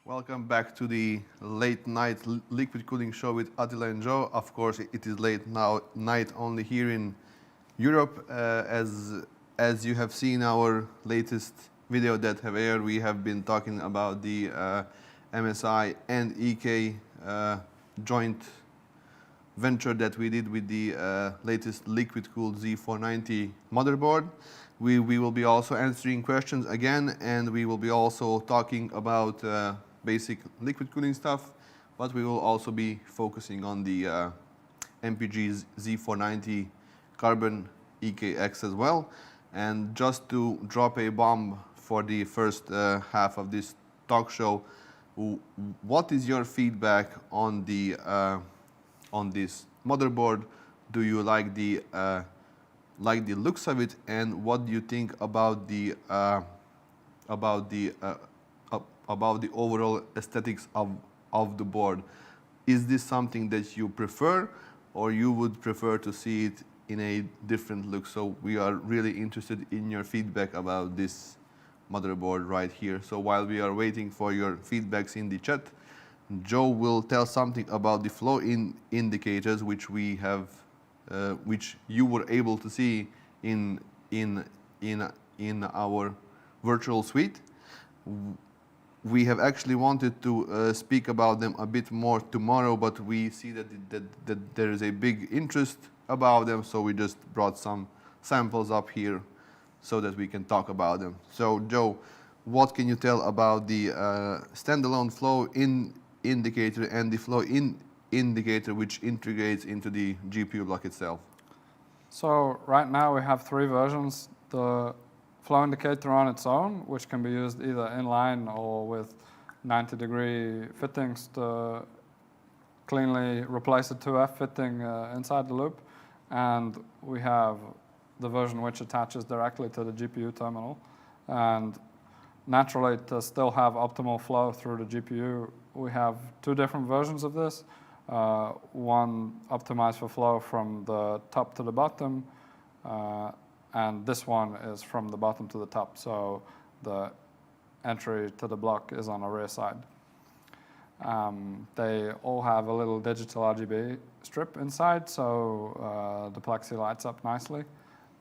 Welcome back to the late night liquid cooling show with Attila and Joe. Of course, it is late now night only here in Europe. As you have seen our latest video that have aired, we have been talking about the MSI and EK joint venture that we did with the latest liquid cooled Z490 motherboard. We will be also answering questions again, and we will be also talking about basic liquid cooling stuff, but we will also be focusing on the MPG Z490 Carbon EK-X as well. And just to drop a bomb for the first half of this talk show, what is your feedback on the on this motherboard? Do you like the looks of it, and what do you think about the overall aesthetics of the board? Is this something that you prefer, or you would prefer to see it in a different look? So we are really interested in your feedback about this motherboard right here. So while we are waiting for your feedbacks in the chat, Joe will tell something about the flow indicators, which we have, which you were able to see in our virtual suite. We have actually wanted to speak about them a bit more tomorrow, but we see that there is a big interest about them, so we just brought some samples up here so that we can talk about them. So Joe, what can you tell about the standalone flow indicator and the flow indicator which integrates into the GPU block itself? So right now we have three versions. The flow indicator on its own, which can be used either inline or with 90-degree fittings to cleanly replace a 2F fitting inside the loop. And we have the version which attaches directly to the GPU terminal. And naturally, to still have optimal flow through the GPU, we have two different versions of this. One optimized for flow from the top to the bottom, and this one is from the bottom to the top, so the entry to the block is on the rear side. They all have a little digital RGB strip inside, so the Plexi lights up nicely,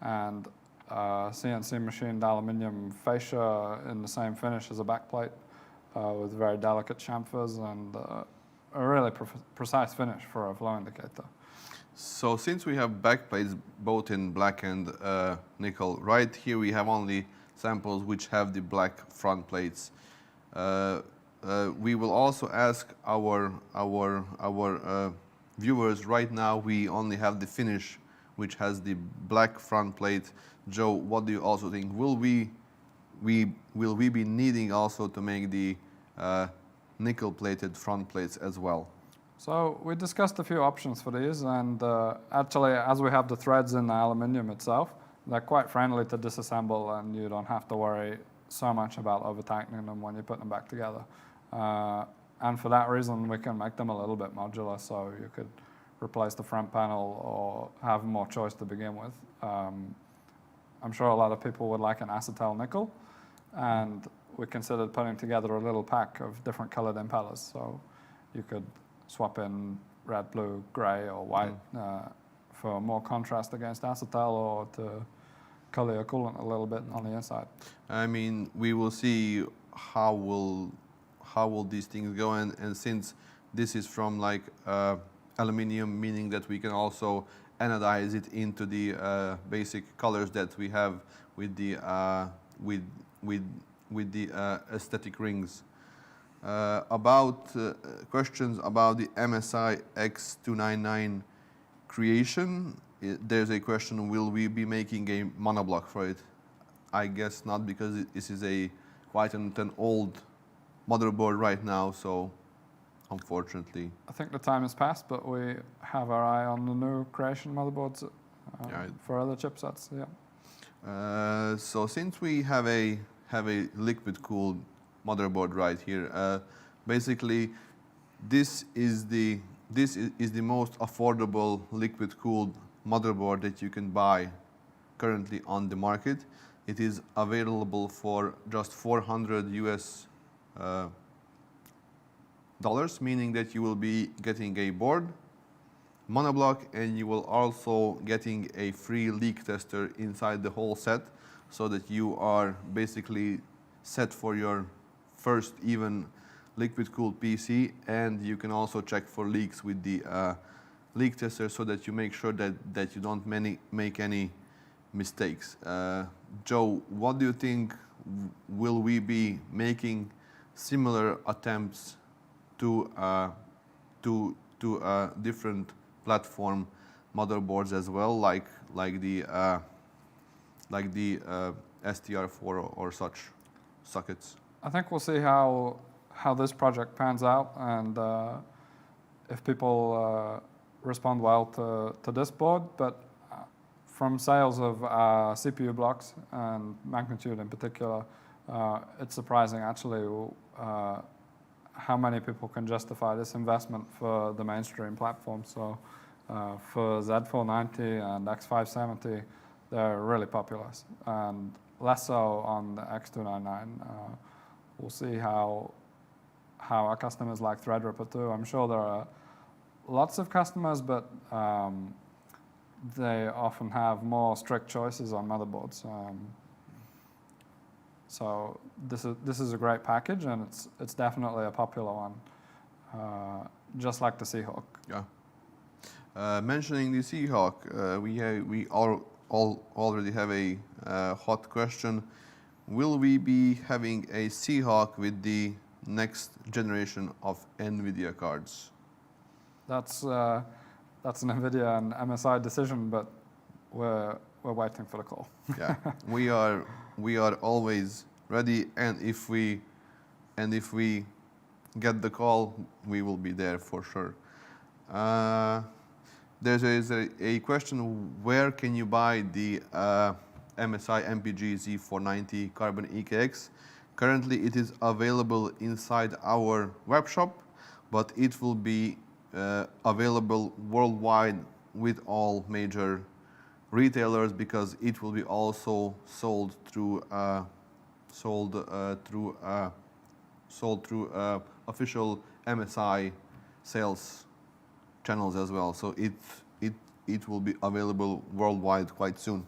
and CNC machined aluminium fascia in the same finish as a backplate with very delicate chamfers and a really precise finish for a flow indicator. So since we have backplates both in black and nickel, right here we have only samples which have the black front plates. We will also ask our viewers. Right now we only have the finish which has the black front plate. Joe, what do you also think? Will we be needing also to make the nickel-plated front plates as well? So we discussed a few options for these, and actually, as we have the threads in the aluminium itself, they're quite friendly to disassemble, and you don't have to worry so much about over-tightening them when you put them back together. And for that reason, we can make them a little bit modular, so you could replace the front panel or have more choice to begin with. I'm sure a lot of people would like an acetal nickel, and we considered putting together a little pack of different colored impellers, so you could swap in red, blue, gray, or white for more contrast against acetal, or to color your coolant a little bit on the inside. I mean, we will see how will these things go, and since this is from like aluminium, meaning that we can also anodize it into the basic colors that we have with the aesthetic rings. About questions about the MSI X299 creation, there's a question: will we be making a monoblock for it? I guess not, because this is quite an old motherboard right now, so unfortunately. I think the time has passed, but we have our eye on the new creation motherboards for other chipsets. Yeah. So since we have a liquid-cooled motherboard right here, basically this is the most affordable liquid-cooled motherboard that you can buy currently on the market. It is available for just $400 meaning that you will be getting a board, monoblock, and you will also getting a free leak tester inside the whole set, so that you are basically set for your first even liquid-cooled PC, and you can also check for leaks with the leak tester, so that you make sure that you don't make any mistakes. Joe, what do you think? Will we be making similar attempts to different platform motherboards as well, like the STR4 or such sockets? I think we'll see how this project pans out, and if people respond well to this board. But from sales of CPU blocks and magnitude in particular, it's surprising actually how many people can justify this investment for the mainstream platform. So for Z490 and X570, they're really popular, and less so on the X299. We'll see how our customers like Threadripper too. I'm sure there are lots of customers, but they often have more strict choices on motherboards. So this is a great package, and it's definitely a popular one, just like the Seahawk. Yeah. Mentioning the Seahawk, we already have a hot question. Will we be having a Seahawk with the next generation of NVIDIA cards? That's an NVIDIA and MSI decision, but we're waiting for the call. Yeah, we are always ready, and if we get the call, we will be there for sure. There's a question: where can you buy the MSI MPG Z490 Carbon EKX? Currently, it is available inside our web shop, but it will be available worldwide with all major retailers, because it will be also sold through official MSI sales channels as well. So it will be available worldwide quite soon.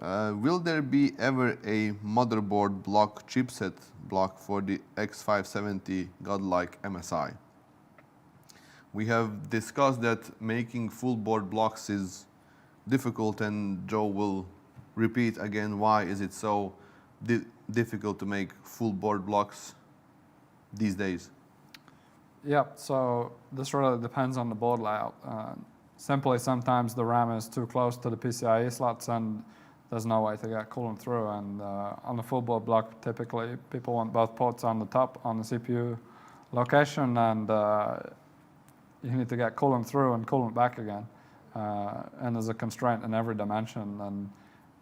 Will there be ever a motherboard block chipset block for the X570 godlike MSI? We have discussed that making full board blocks is difficult, and Joe will repeat again why is it so difficult to make full board blocks these days. Yep, so this really depends on the board layout. Simply, sometimes the RAM is too close to the PCIe slots, and there's no way to get coolant through. And on the full board block, typically people want both ports on the top on the CPU location, and you need to get coolant through and coolant back again. And there's a constraint in every dimension, and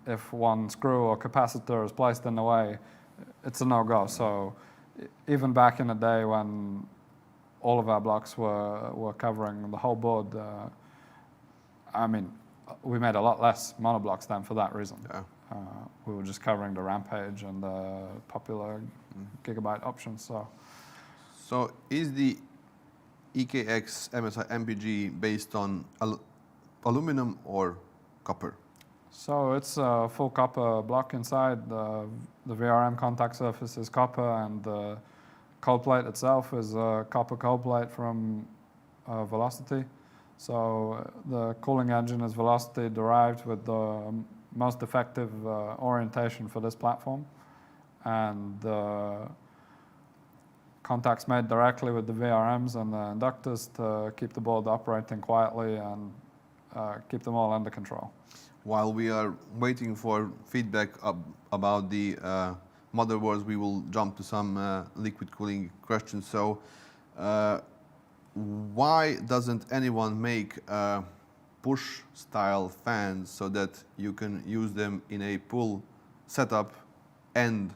if one screw or capacitor is placed in the way, it's a no-go. So even back in the day when all of our blocks were covering the whole board, I mean, we made a lot less monoblocks then for that reason. Yeah. We were just covering the Rampage and the popular gigabyte options. So is the EKX MSI MPG based on aluminum or copper? So it's a full copper block inside. The VRM contact surface is copper, and the cold plate itself is a copper cold plate from Velocity. So the cooling engine is Velocity derived with the most effective orientation for this platform, and the contacts made directly with the VRMs and the inductors to keep the board operating quietly and keep them all under control. While we are waiting for feedback about the motherboards, we will jump to some liquid cooling questions. So why doesn't anyone make push style fans so that you can use them in a pull setup and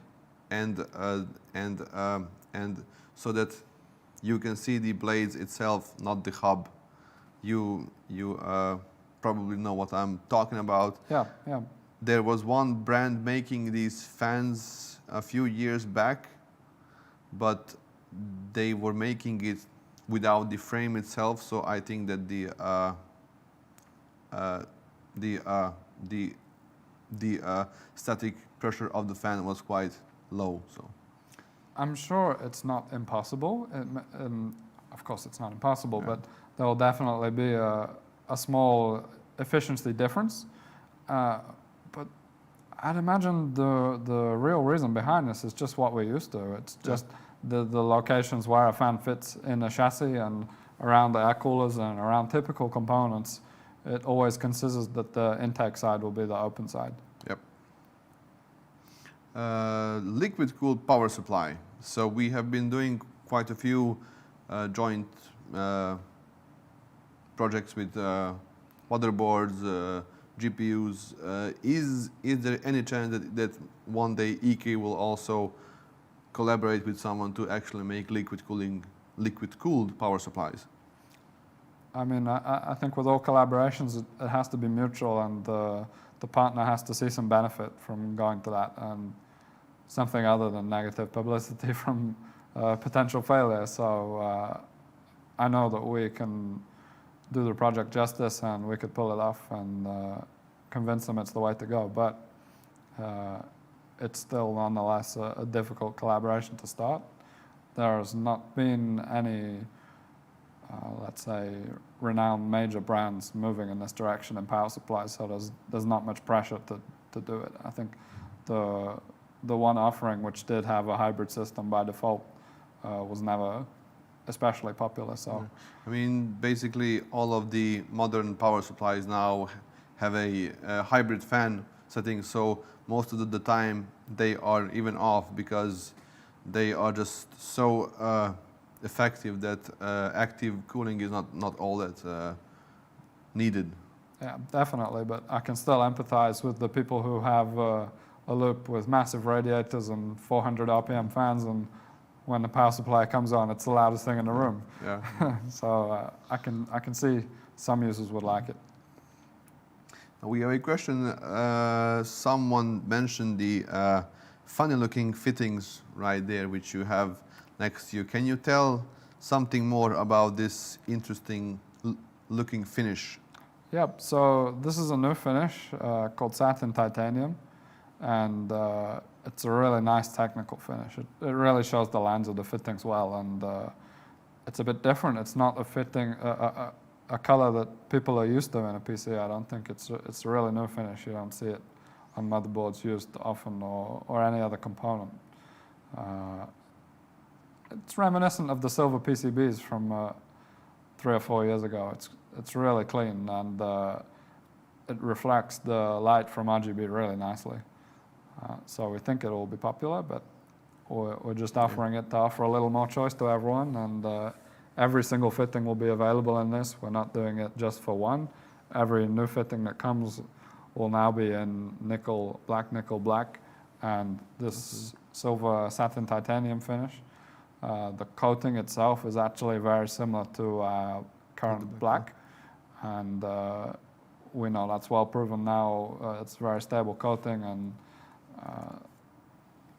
so that you can see the blades itself, not the hub? You probably know what I'm talking about. Yeah. There was one brand making these fans a few years back, but they were making it without the frame itself, so I think that the static pressure of the fan was quite low. So I'm sure it's not impossible. Of course, it's not impossible, yeah. but there will definitely be a small efficiency difference. But I'd imagine the real reason behind this is just what we're used to. It's just the locations where a fan fits in a chassis and around the air coolers and around typical components. It always considers that the intake side will be the open side. Yep. Liquid cooled power supply. So we have been doing quite a few joint projects with motherboards, GPUs. Is there any chance that one day EK will also collaborate with someone to actually make liquid cooled power supplies? I mean, I think with all collaborations, it has to be mutual, and the partner has to see some benefit from going to that, and something other than negative publicity from potential failure. So I know that we can do the project justice, and we could pull it off and convince them it's the way to go. But it's still nonetheless a difficult collaboration to start. There's not been any let's say, renowned major brands moving in this direction in power supplies, so there's not much pressure to do it. I think the one offering which did have a hybrid system by default was never especially popular. So, I mean, basically all of the modern power supplies now have a hybrid fan setting, so most of the time they are even off because they are just so effective that active cooling is not all that needed. yeah, definitely. But I can still empathize with the people who have a loop with massive radiators and 400 RPM fans, and when the power supply comes on, it's the loudest thing in the room. Yeah. So I can see some users would like it. We have a question. Someone mentioned the funny-looking fittings right there, which you have next to you. Can you tell something more about this interesting looking finish? Yep, so this is a new finish called Satin Titanium, and it's a really nice technical finish. It really shows the lines of the fittings well, and it's a bit different. It's not a fitting, a color that people are used to in a PC. I don't think it's a really new finish. You don't see it on motherboards used often or any other component. It's reminiscent of the silver PCBs from 3 or 4 years ago. It's really clean, and it reflects the light from RGB really nicely. So we think it will be popular, but we're just offering it to offer a little more choice to everyone, and every single fitting will be available in this. We're not doing it just for one. Every new fitting that comes will now be in nickel, black, and this silver satin titanium finish. The coating itself is actually very similar to current black, and we know that's well proven now. It's a very stable coating, and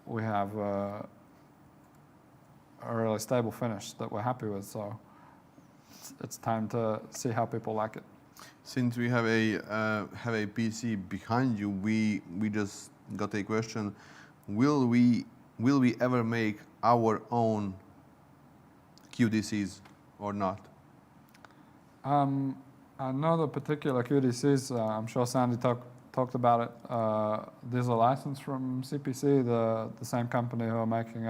we have a really stable finish that we're happy with. So it's time to see how people like it. Since we have a PC behind you, we just got a question. Will we ever make our own QDCs or not? I know the particular QDCs. I'm sure Sandy talked about it. These are licensed from CPC, the same company who are making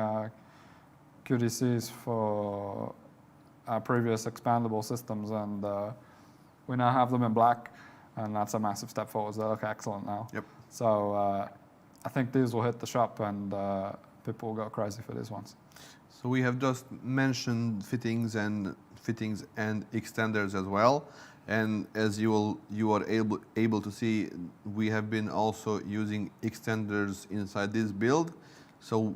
QDCs for our previous expandable systems, and we now have them in black, and that's a massive step forward. They look excellent now. Yep. So I think these will hit the shop, and people will go crazy for these ones. So we have just mentioned fittings and extenders as well, and as you are able to see, we have been also using extenders inside this build. So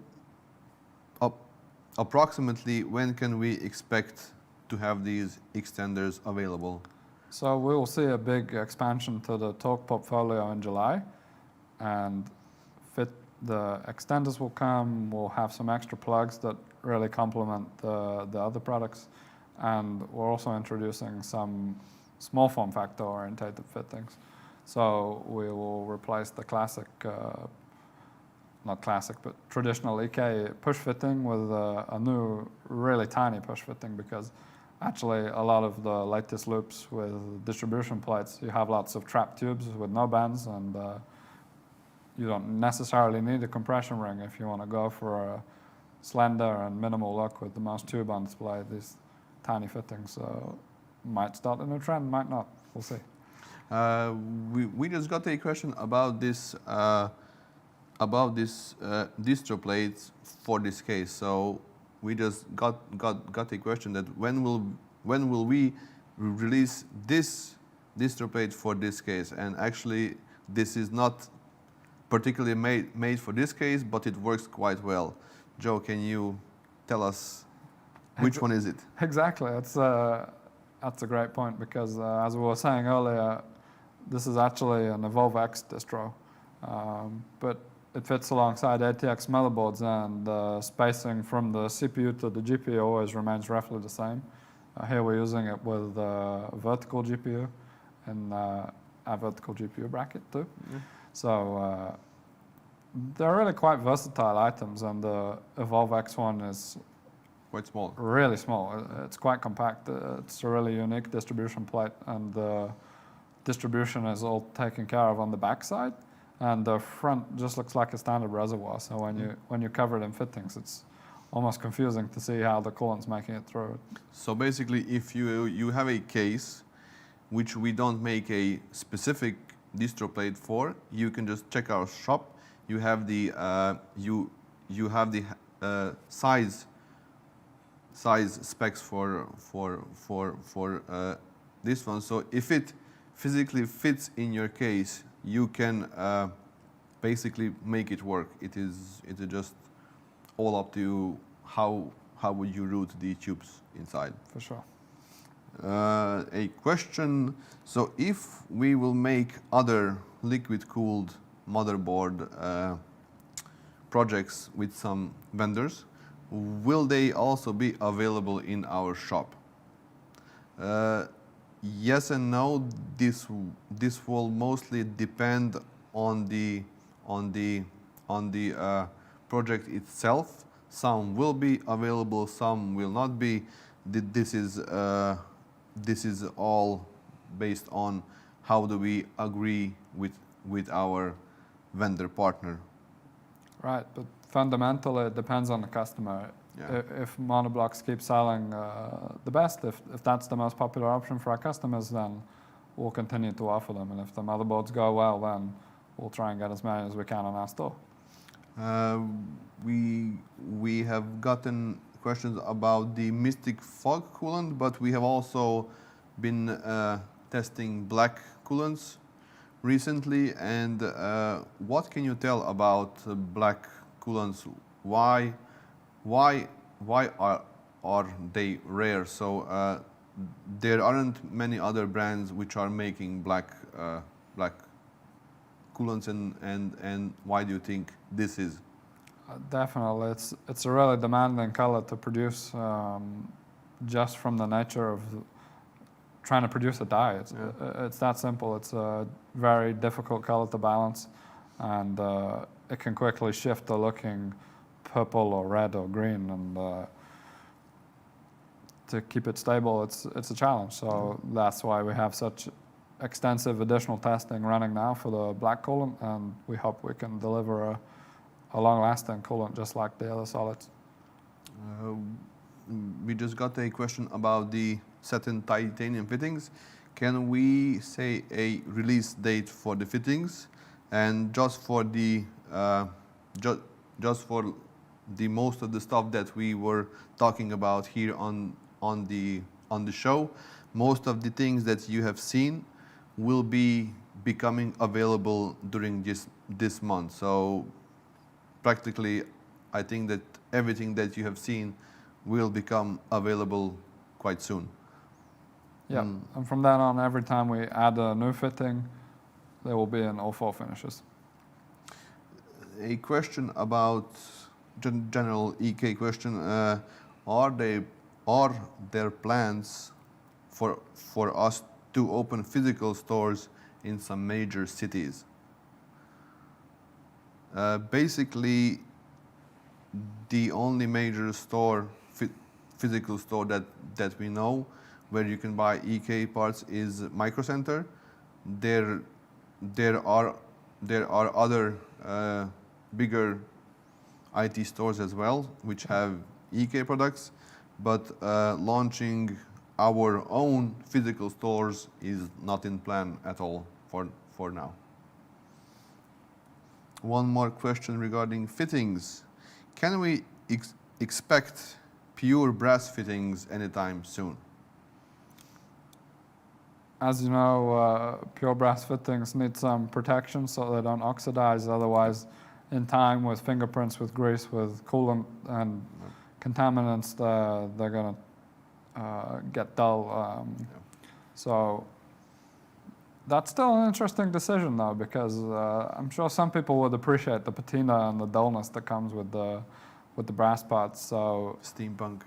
approximately when can we expect to have these extenders available? So we will see a big expansion to the Torque portfolio in July, and the extenders will come. We'll have some extra plugs that really complement the other products. And we're also introducing some small form factor orientated fittings. So we will replace the classic, not classic, but traditional EK push fitting with a new really tiny push fitting, because actually a lot of the latest loops with distribution plates, you have lots of trap tubes with no bends, and you don't necessarily need a compression ring if you want to go for a slender and minimal look with the most tube on display. These tiny fittings might start a new trend, might not. We'll see. We just got a question about this distro plates for this case. So we just got a question that when will we release this distro plate for this case? And actually, this is not particularly made for this case, but it works quite well. Joe, can you tell us which one is it? Exactly. That's a great point, because as we were saying earlier, this is actually an Evolve X distro, but it fits alongside ATX motherboards, and the spacing from the CPU to the GPU always remains roughly the same. Here we're using it with a vertical GPU and a vertical GPU bracket too. Yeah. So they're really quite versatile items, and the Evolve X one is quite small. Really small. It's quite compact. It's a really unique distribution plate, and the distribution is all taken care of on the back side, and the front just looks like a standard reservoir. So when you cover it in fittings, it's almost confusing to see how the coolant's making it through. So basically, if you have a case which we don't make a specific distro plate for, you can just check our shop. You have the size specs for this one. So if it physically fits in your case, you can basically make it work. It is just all up to you how would you route the tubes inside. For sure. A question, so if we will make other liquid-cooled motherboard projects with some vendors, will they also be available in our shop? Yes and no. This will mostly depend on the project itself. Some will be available, some will not be. This is all based on how do we agree with our vendor partner. Right, but fundamentally it depends on the customer. Yeah. If monoblocks keep selling the best, if that's the most popular option for our customers, then we'll continue to offer them. And if the motherboards go well, then we'll try and get as many as we can on our store. We have gotten questions about the Mystic Fog coolant, but we have also been testing black coolants recently. And what can you tell about black coolants? Why are they rare? So there aren't many other brands which are making black coolants, and why do you think this is? Definitely, it's a really demanding color to produce, just from the nature of trying to produce a dye. It's that simple. It's a very difficult color to balance, and it can quickly shift to looking purple or red or green, and to keep it stable, it's a challenge. So that's why we have such extensive additional testing running now for the black coolant, and we hope we can deliver a long-lasting coolant just like the other solids. We just got a question about the satin titanium fittings. Can we say a release date for the fittings? And just for the most of the stuff that we were talking about here on the show, most of the things that you have seen will be becoming available during this month. So practically, I think that everything that you have seen will become available quite soon. Yeah, and from then on, every time we add a new fitting, they will be in all four finishes. a question about general EK question. Are there plans for us to open physical stores in some major cities? Basically, the only major store, physical store that we know where you can buy EK parts is Micro Center. There are other bigger IT stores as well which have EK products, but launching our own physical stores is not in plan at all for now. One more question regarding fittings. Can we expect pure brass fittings anytime soon? As you know, pure brass fittings need some protection so they don't oxidize. Otherwise, in time, with fingerprints, with grease, with coolant and contaminants, they're going to get dull. So that's still an interesting decision, though, because I'm sure some people would appreciate the patina and the dullness that comes with the brass parts. So steampunk.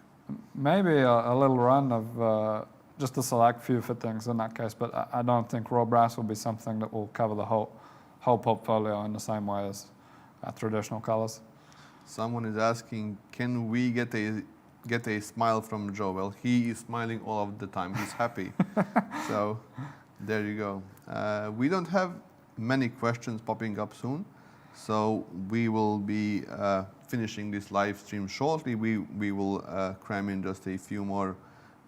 Maybe a little run of just a select few fittings in that case, but I don't think raw brass will be something that will cover the whole portfolio in the same way as traditional colors. Someone is asking, can we get a smile from Joe? Well, he is smiling all of the time. He's happy. So there you go. We don't have many questions popping up soon, so we will be finishing this live stream shortly. We will cram in just a few more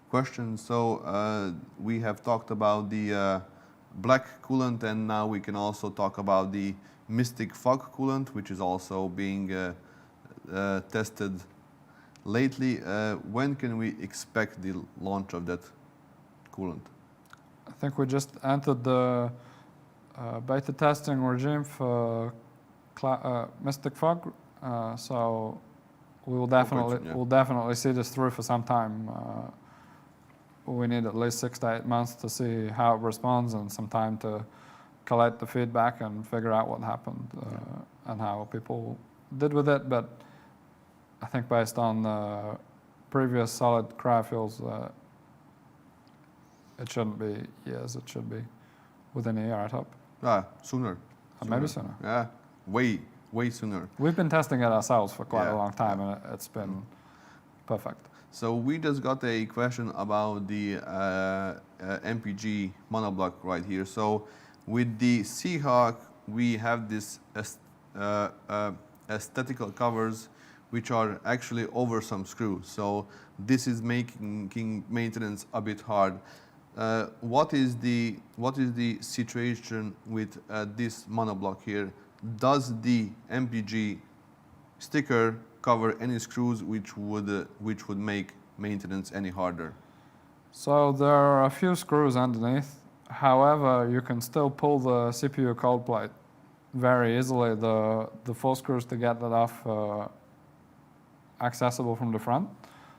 questions. So we have talked about the black coolant, and now we can also talk about the Mystic Fog coolant, which is also being tested lately. When can we expect the launch of that coolant? I think we just entered the beta testing regime for Mystic Fog, so we will definitely see this through for some time. We need at least 6 to 8 months to see how it responds, and some time to collect the feedback and figure out what happened and how people did with it. But I think based on the previous solid cryofuels, it shouldn't be years. It should be within a year, I'd hope. Sooner. Maybe sooner. Yeah, way sooner. We've been testing it ourselves for quite a long time, and it's been perfect. So we just got a question about the MPG monoblock right here. So with the Seahawk, we have this aesthetical covers which are actually over some screws. So this is making maintenance a bit hard. What is the situation with this monoblock here? Does the MPG sticker cover any screws which would make maintenance any harder? So there are a few screws underneath. However, you can still pull the CPU cold plate very easily. The 4 screws to get that off are accessible from the front.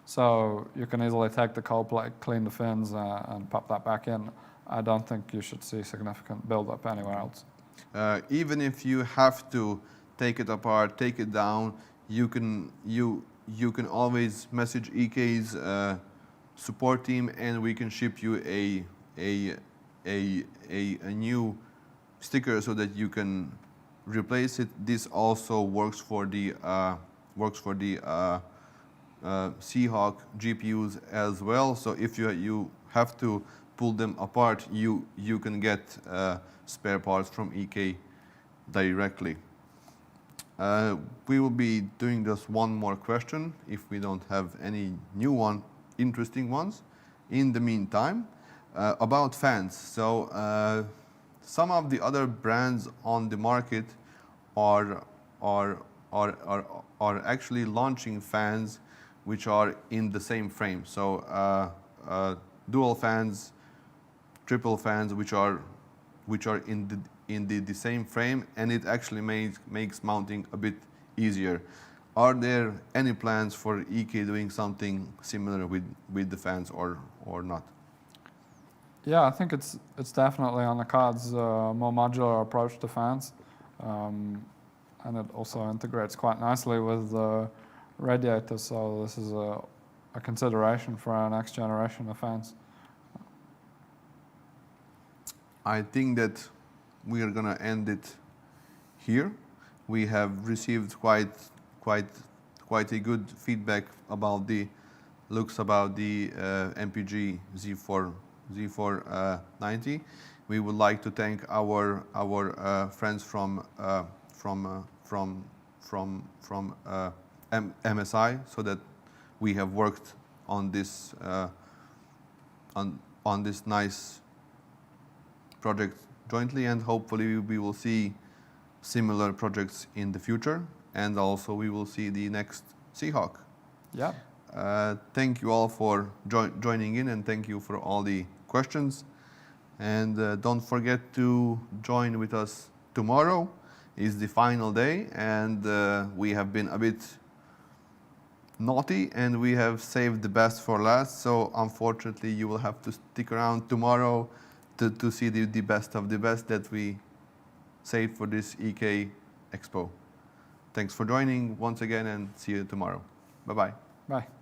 So you can easily take the cold plate, clean the fins, and pop that back in. I don't think you should see significant buildup anywhere else. Even if you have to take it apart, take it down, you can always message EK's support team, and we can ship you a new sticker so that you can replace it. This also works for the Seahawk GPUs as well. So if you have to pull them apart, you can get spare parts from EK directly. We will be doing just one more question if we don't have any new interesting ones. In the meantime, about fans. So some of the other brands on the market are actually launching fans which are in the same frame. So dual fans, triple fans, which are in the same frame, and it actually makes mounting a bit easier. Are there any plans for EK doing something similar with the fans or not? Yeah, I think it's definitely on the cards, more modular approach to fans. and it also integrates quite nicely with the radiator, so this is a consideration for our next generation of fans. I think that we are gonna end it here. We have received quite a good feedback about the looks about the MPG Z490. We would like to thank our friends from MSI, so that we have worked on this on this nice project jointly, and hopefully we will see similar projects in the future, and also we will see the next Seahawk. Yeah. Thank you all for joining in, and thank you for all the questions. And don't forget to join with us tomorrow. Is the final day, and we have been a bit naughty and we have saved the best for last. So unfortunately, you will have to stick around tomorrow to see the best of the best that we saved for this EK Expo. Thanks for joining once again, and see you tomorrow. Bye-bye. Bye.